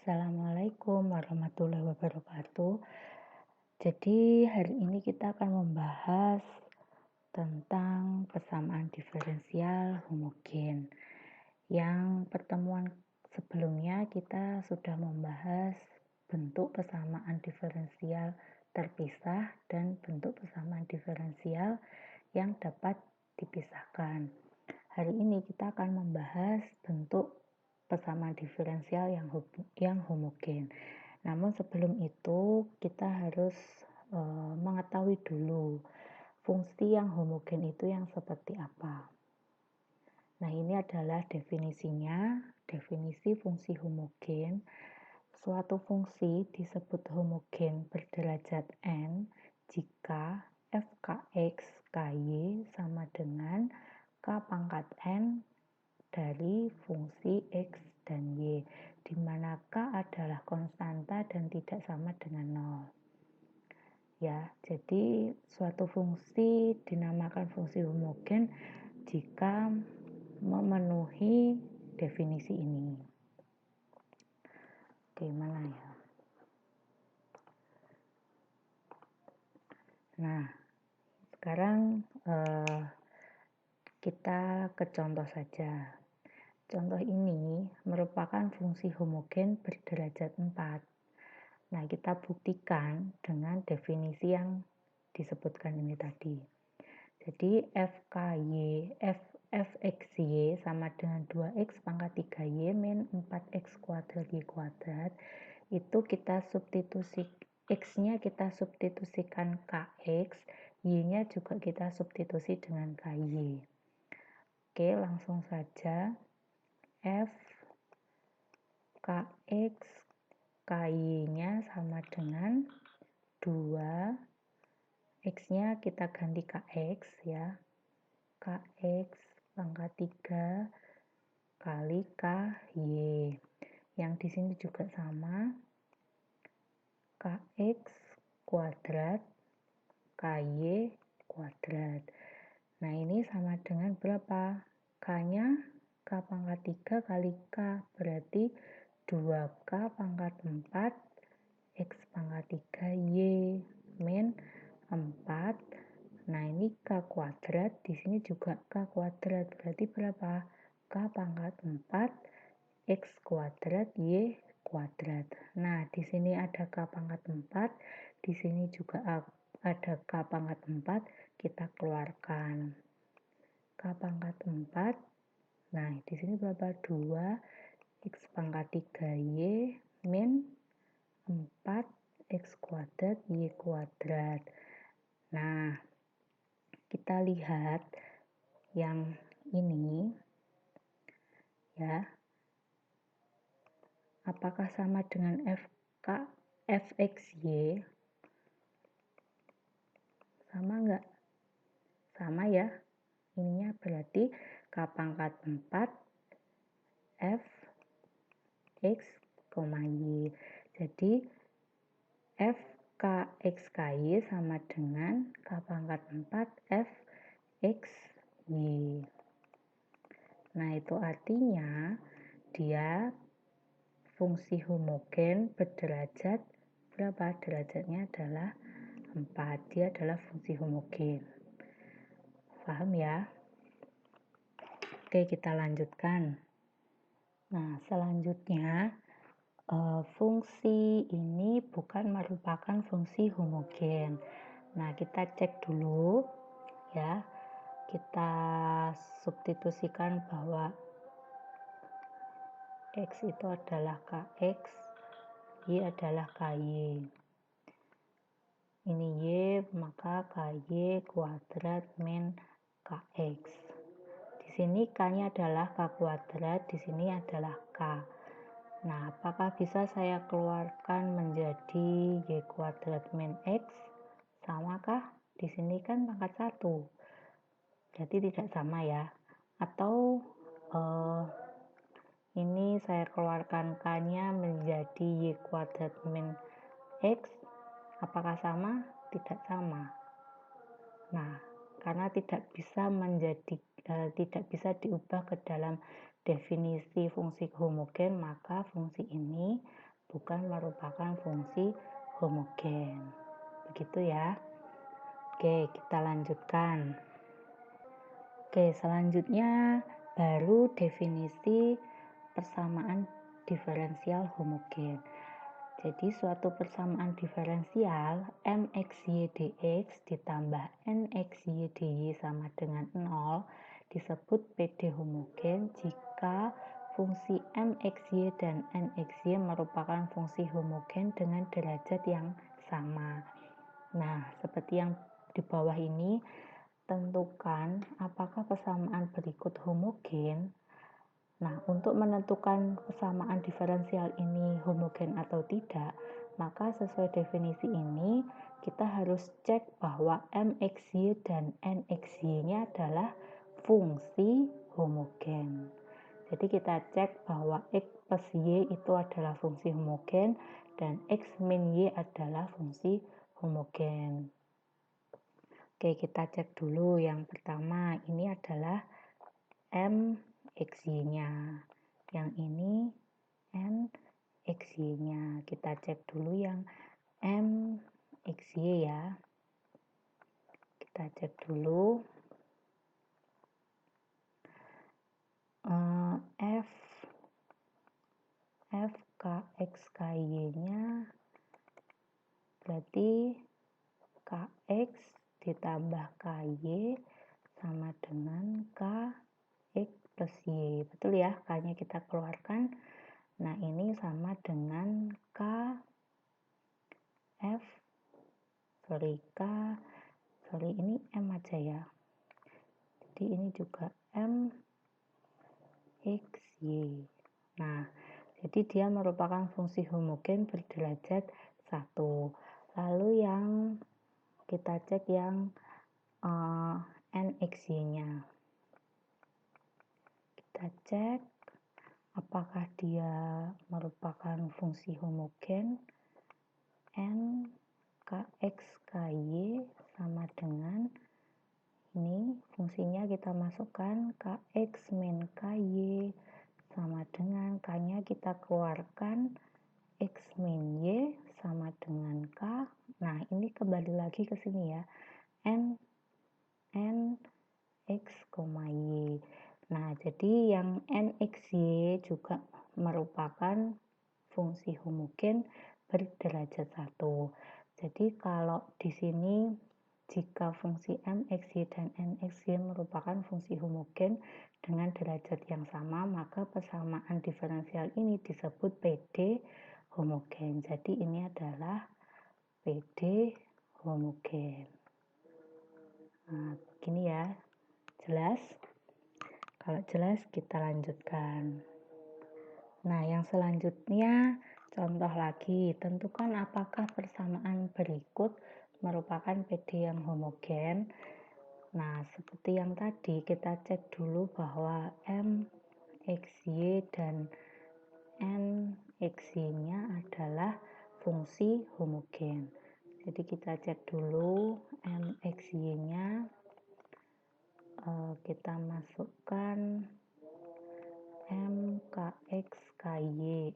Assalamualaikum warahmatullahi wabarakatuh. Jadi hari ini kita akan membahas tentang persamaan diferensial homogen. Yang pertemuan sebelumnya kita sudah membahas bentuk persamaan diferensial terpisah dan bentuk persamaan diferensial yang dapat dipisahkan. Hari ini kita akan membahas bentuk persamaan diferensial yang homogen. Namun sebelum itu kita harus mengetahui dulu fungsi yang homogen itu yang seperti apa. Nah, ini adalah definisinya. Definisi fungsi homogen. Suatu fungsi disebut homogen berderajat n jika f(k(x), ky sama dengan k pangkat n dari fungsi x dan y, di mana k adalah konstanta dan tidak sama dengan 0. Ya, jadi suatu fungsi dinamakan fungsi homogen jika memenuhi definisi ini. Oke, mana ya? Nah, sekarang kita ke contoh saja. Contoh ini merupakan fungsi homogen berderajat 4. Nah, kita buktikan dengan definisi yang disebutkan ini tadi. Jadi, fxy sama dengan 2x pangkat 3y min 4x kuadrat y kuadrat. Itu kita substitusi, x-nya kita substitusikan kx, y-nya juga kita substitusi dengan ky. Oke, langsung saja. F kx ky-nya sama dengan 2, x-nya kita ganti kx ya, kx pangkat 3 kali ky, yang di sini juga sama, kx kuadrat ky kuadrat. Nah, ini sama dengan berapa? K-nya k pangkat 3 kali k, berarti 2k pangkat 4 x pangkat 3y min 4. Nah, ini k kuadrat, di sini juga k kuadrat, berarti berapa? K pangkat 4 x kuadrat y kuadrat. Nah, di sini ada k pangkat 4, di sini juga ada k pangkat 4, kita keluarkan. K pangkat 4, nah, di sini berapa? 2 x pangkat 3y min 4 x kuadrat y kuadrat. Nah, kita lihat yang ini ya. Apakah sama dengan fxy? Sama enggak? Sama ya. Ininya berarti k pangkat 4 f x, y. Jadi f k x ky sama dengan k pangkat 4 f x y. Nah, itu artinya dia fungsi homogen berderajat berapa? Derajatnya adalah 4. Dia adalah fungsi homogen. Paham ya? Oke, kita lanjutkan. Nah, selanjutnya fungsi ini bukan merupakan fungsi homogen. Nah, kita cek dulu ya. Kita substitusikan bahwa x itu adalah kx, y adalah ky. Ini y, maka ky kuadrat min kx. Di sini k-nya adalah k kuadrat, di sini adalah k. Nah, apakah bisa saya keluarkan menjadi y kuadrat min x? Samakah? Di sini kan pangkat 1. Berarti tidak sama ya. Atau ini saya keluarkan k-nya menjadi y kuadrat min x. Apakah sama? Tidak sama. Nah, karena tidak bisa diubah ke dalam definisi fungsi homogen, maka fungsi ini bukan merupakan fungsi homogen. Begitu ya. Oke, kita lanjutkan. Oke, selanjutnya baru definisi persamaan diferensial homogen. Jadi suatu persamaan diferensial mxy dx ditambah nxy dy sama dengan 0 disebut PD homogen jika fungsi mxy dan nxy merupakan fungsi homogen dengan derajat yang sama. Nah, seperti yang di bawah ini, tentukan apakah persamaan berikut homogen. Nah, untuk menentukan persamaan diferensial ini homogen atau tidak, maka sesuai definisi ini kita harus cek bahwa mxy dan nxy-nya adalah fungsi homogen. Jadi kita cek bahwa x plus y itu adalah fungsi homogen dan x min y adalah fungsi homogen. Oke, kita cek dulu yang pertama, ini adalah mxy-nya. Yang ini nxy-nya. Kita cek dulu yang mxy ya. Kita cek dulu. F kx ky-nya berarti kx ditambah ky sama dengan kx plus y. Betul ya, k-nya kita keluarkan. Nah, ini sama dengan ini m aja ya. Jadi ini juga m x y. Nah, jadi dia merupakan fungsi homogen berderajat 1. Lalu yang kita cek yang nxy-nya. Kita cek apakah dia merupakan fungsi homogen. N kx ky sama dengan ini fungsinya kita masukkan kx min ky sama dengan k-nya kita keluarkan x min y sama dengan k. Nah, ini kembali lagi ke sini ya, n x, y. Nah, jadi yang nxy juga merupakan fungsi homogen berderajat 1. Jadi kalau di sini jika fungsi mxy dan nxy merupakan fungsi homogen dengan derajat yang sama, maka persamaan diferensial ini disebut PD homogen. Jadi ini adalah PD homogen. Nah, gini ya. Jelas? Kalau jelas kita lanjutkan. Nah, yang selanjutnya contoh lagi, tentukan apakah persamaan berikut merupakan PD yang homogen. Nah, seperti yang tadi kita cek dulu bahwa mxy dan nxy-nya adalah fungsi homogen. Jadi kita cek dulu mxy-nya, kita masukkan mkx ky.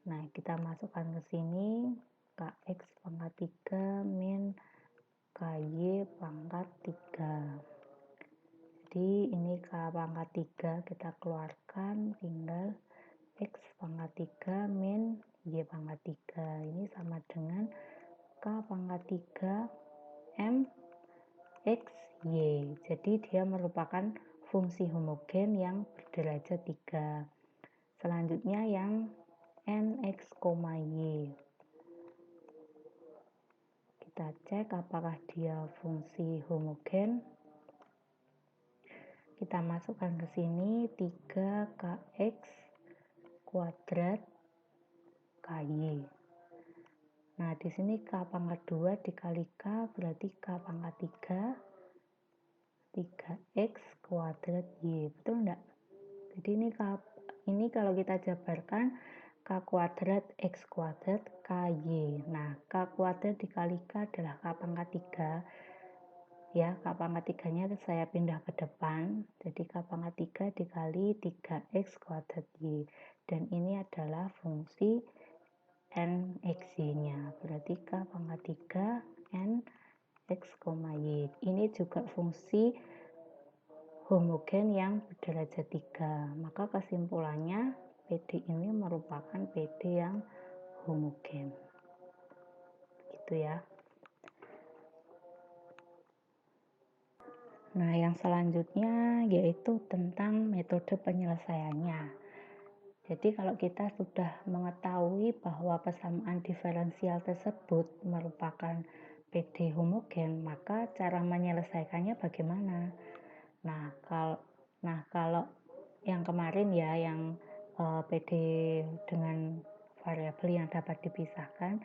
Nah, kita masukkan ke sini kx pangkat 3 min ky pangkat 3. Jadi ini k pangkat 3 kita keluarkan, tinggal x pangkat 3 min y pangkat 3. Ini sama dengan k pangkat 3 m x y. Jadi dia merupakan fungsi homogen yang berderajat 3. Selanjutnya yang nx, y. Kita cek apakah dia fungsi homogen. Kita masukkan ke sini 3kx kuadrat ky. Nah, di sini k pangkat 2 dikali k berarti k pangkat 3 3x kuadrat y. Betul enggak? Jadi ini kalau kita jabarkan k kuadrat x kuadrat ky. Nah, k kuadrat dikali k adalah k pangkat 3. Ya, k pangkat 3-nya saya pindah ke depan. Jadi k pangkat 3 dikali 3x kuadrat y. dan ini adalah fungsi n x-y-nya, berarti K pangkat 3 n x, y. Ini juga fungsi homogen yang berderajat 3. Maka kesimpulannya PD ini merupakan PD yang homogen. Gitu ya. Nah, yang selanjutnya yaitu tentang metode penyelesaiannya. Jadi kalau kita sudah mengetahui bahwa persamaan diferensial tersebut merupakan PD homogen, maka cara menyelesaikannya bagaimana? Nah, kalau yang kemarin ya, yang PD dengan variabel yang dapat dipisahkan,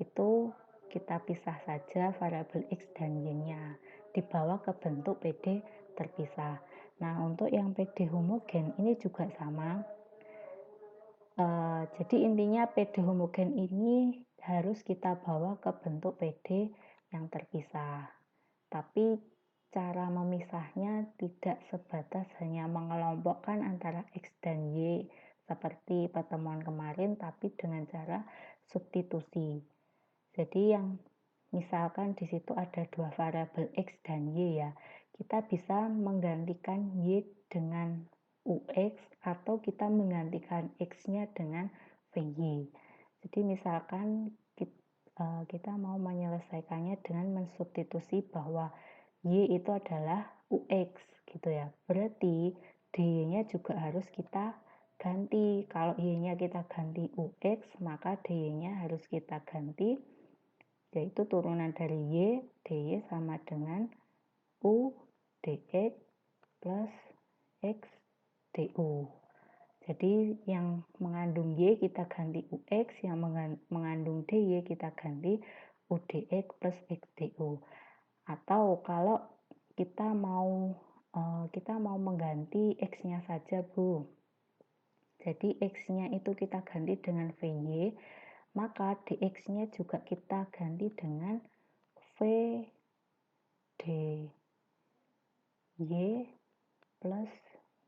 itu kita pisah saja variabel X dan Y-nya, dibawa ke bentuk PD terpisah. Nah, untuk yang PD homogen ini juga sama. Jadi intinya PD homogen ini harus kita bawa ke bentuk PD yang terpisah. Tapi cara memisahnya tidak sebatas hanya mengelompokkan antara X dan Y seperti pertemuan kemarin, tapi dengan cara substitusi. Jadi yang misalkan di situ ada dua variabel X dan Y ya, kita bisa menggantikan Y dengan UX atau kita menggantikan X-nya dengan VY. Jadi misalkan kita mau menyelesaikannya dengan mensubstitusi bahwa Y itu adalah UX gitu ya. Berarti DY-nya juga harus kita ganti. Kalau Y-nya kita ganti UX, maka DY-nya harus kita ganti, yaitu turunan dari Y, DY sama dengan U DX plus X DU. Jadi yang mengandung Y kita ganti UX, yang mengandung DY kita ganti UDX plus XDU. Atau kalau kita mau mengganti X-nya saja, Bu. Jadi X-nya itu kita ganti dengan VY, maka DX-nya juga kita ganti dengan VDY plus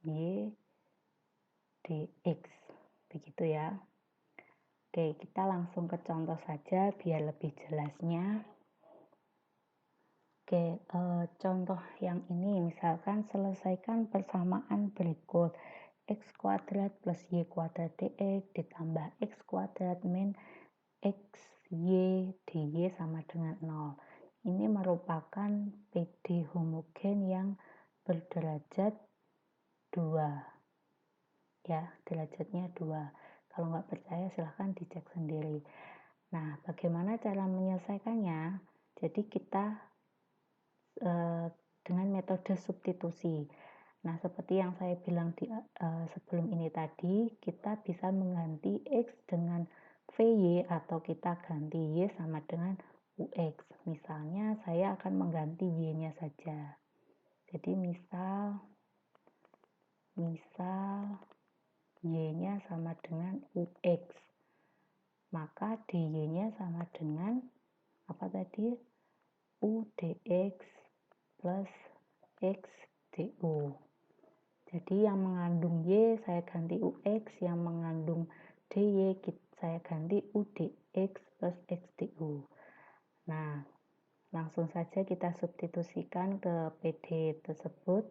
Y dx, begitu ya. Oke, kita langsung ke contoh saja biar lebih jelasnya. Oke, contoh yang ini misalkan selesaikan persamaan berikut: x kuadrat plus y kuadrat dx ditambah x kuadrat min x y dy sama dengan 0. Ini merupakan PD homogen yang berderajat 2. Ya, derajatnya 2. Kalau nggak percaya silahkan dicek sendiri. Nah, bagaimana cara menyelesaikannya? Jadi kita dengan metode substitusi. Nah, seperti yang saya bilang sebelum ini tadi, kita bisa mengganti X dengan VY atau kita ganti Y sama dengan UX. Misalnya saya akan mengganti Y-nya saja. Jadi misal Y-nya sama dengan UX, maka DY-nya sama dengan apa tadi? UDX plus XDU. Jadi yang mengandung Y saya ganti UX, yang mengandung DY saya ganti UDX plus XDU. Nah, langsung saja kita substitusikan ke PD tersebut,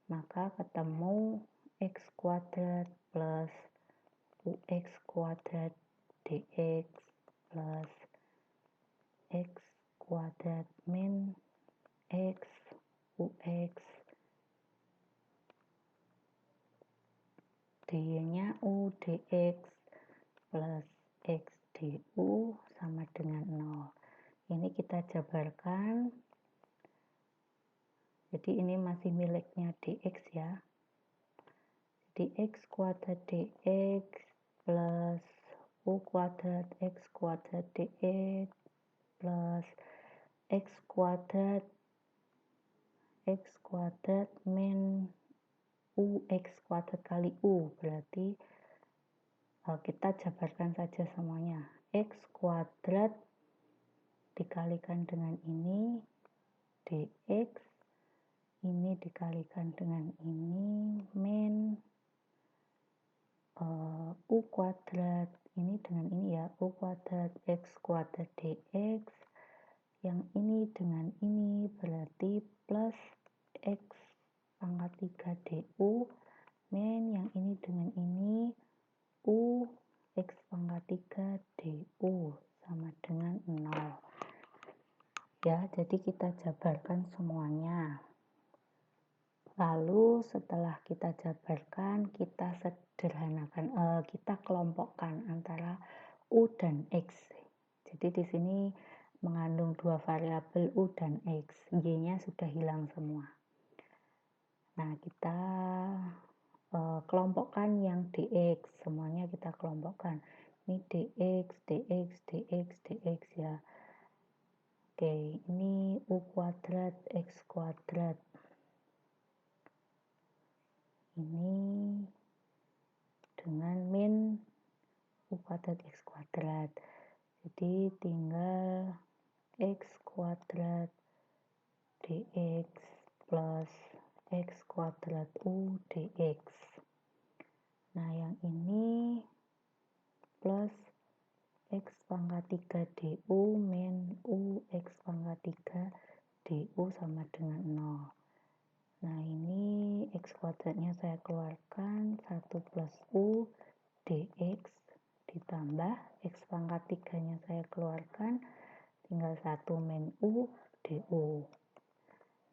maka ketemu X kuadrat plus UX kuadrat DX plus X kuadrat min X UX DY-nya UDX plus XDU sama dengan 0. Ini kita jabarkan. Jadi ini masih miliknya DX ya. Dx kuadrat dx plus u kuadrat x kuadrat dx plus x kuadrat min ux kuadrat kali u, berarti kita jabarkan saja semuanya. X kuadrat dikalikan dengan ini dx, ini dikalikan dengan ini min U kuadrat. Ini dengan ini ya, U kuadrat X kuadrat dx. Yang ini dengan ini berarti plus X pangkat 3 du. Min yang ini dengan ini U X pangkat 3 du sama dengan 0. Ya, jadi kita jabarkan semuanya. Lalu setelah kita jabarkan, kita sederhanakan, kita kelompokkan antara U dan X. Jadi di sini mengandung dua variabel U dan X. Y-nya sudah hilang semua. Nah, kita kelompokkan yang dx. Semuanya kita kelompokkan. Ini dx, dx, dx, dx ya. Oke, ini U kuadrat X kuadrat. Ini dengan min U kuadrat X kuadrat. Jadi tinggal X kuadrat dx plus X kuadrat U dx. Nah, yang ini plus X pangkat 3 du min U X pangkat 3 du sama dengan 0. Nah, ini X kuadratnya saya keluarkan 1 plus U dx ditambah X pangkat 3-nya saya keluarkan, tinggal 1 min U du.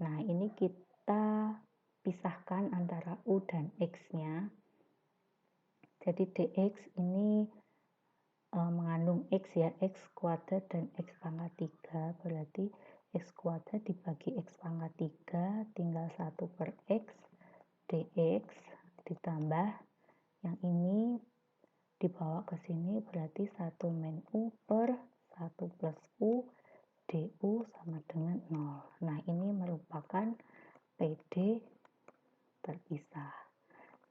Nah, ini kita pisahkan antara U dan X-nya. Jadi dx ini mengandung X ya, X kuadrat dan X pangkat 3. Berarti X kuadrat dibagi X pangkat 3, tinggal 1 per X dx ditambah yang ini dibawa ke sini berarti 1 min U per 1 plus U du sama dengan 0. Nah, ini merupakan PD terpisah.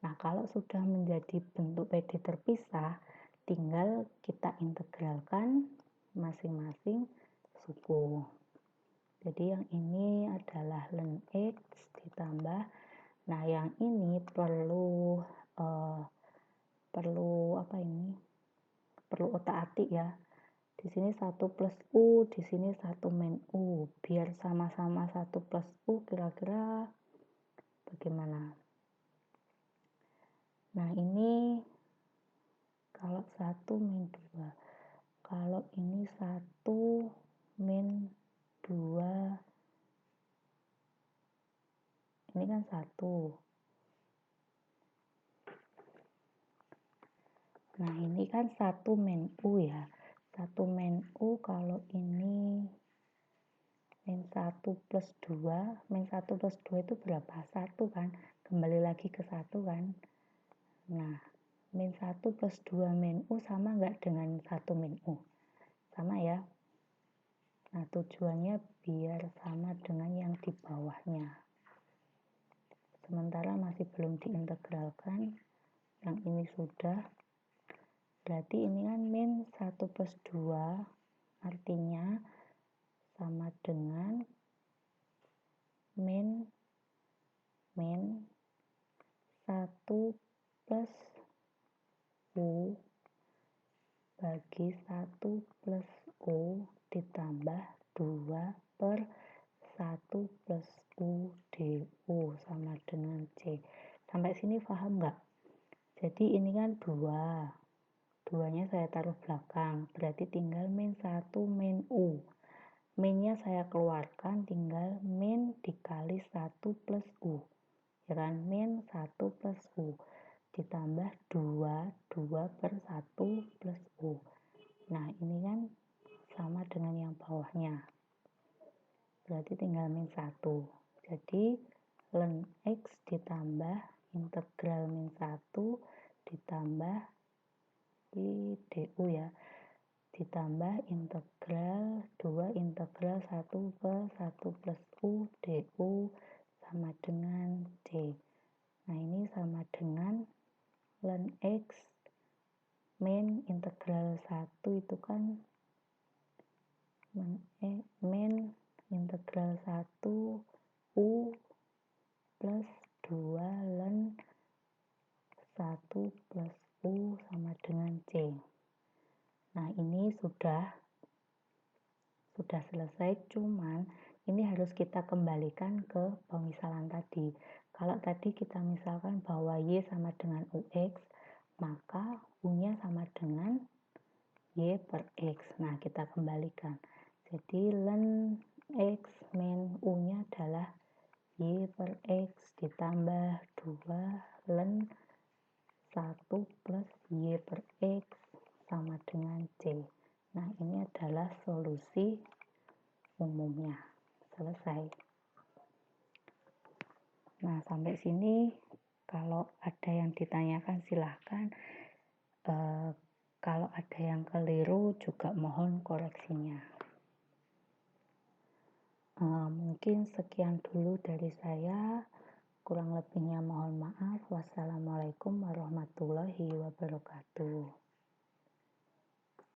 Nah, kalau sudah menjadi bentuk PD terpisah, tinggal kita integralkan masing-masing suku. Jadi yang ini adalah ln X ditambah, nah yang ini perlu otak-atik ya. Di sini 1 plus U, di sini 1 min U. Biar sama-sama 1 plus U, kira-kira bagaimana? Nah, ini kalau 1 min 2. Kalau ini 1 min 2. Ini kan 1. Nah, ini kan 1 min U ya. 1 min U kalau ini min 1 plus 2. Min 1 plus 2 itu berapa? 1 kan? Kembali lagi ke 1 kan? Nah, min 1 plus 2 min U sama nggak dengan 1 min U? Sama ya. Nah, tujuannya biar sama dengan yang di bawahnya. Sementara masih belum diintegralkan. Yang ini sudah. Berarti ini kan min 1 plus 2 artinya sama dengan min 1 plus U bagi 1 plus U ditambah 2 per 1 plus U du sama dengan C. Sampai sini paham nggak? Jadi ini kan 2. 2-nya saya taruh belakang, berarti tinggal min 1 min U. Minnya saya keluarkan, tinggal min dikali 1 plus U. Ya kan, min 1 plus U. Ditambah 2 per 1 plus U. Nah, ini kan sama dengan yang bawahnya. Berarti tinggal min 1. Jadi, ln X ditambah integral min 1 ditambah di du ya, ditambah integral 2 integral 1 per 1 plus U du sama dengan C. Nah, ini sama dengan ln X min integral 1 itu kan min integral 1 U plus 2 ln 1 plus U sama sudah selesai, cuman ini harus kita kembalikan ke pemisalan tadi. Kalau tadi kita misalkan bahwa Y sama dengan UX, maka U-nya sama dengan Y per X. Nah, kita kembalikan. Jadi ln X min U-nya adalah Y per X ditambah 2 ln 1 plus Y per X sama dengan C. Nah, ini adalah solusi umumnya. Selesai. Nah, sampai sini kalau ada yang ditanyakan silahkan. Kalau ada yang keliru juga mohon koreksinya. Mungkin sekian dulu dari saya. Kurang lebihnya mohon maaf. Wassalamualaikum warahmatullahi wabarakatuh.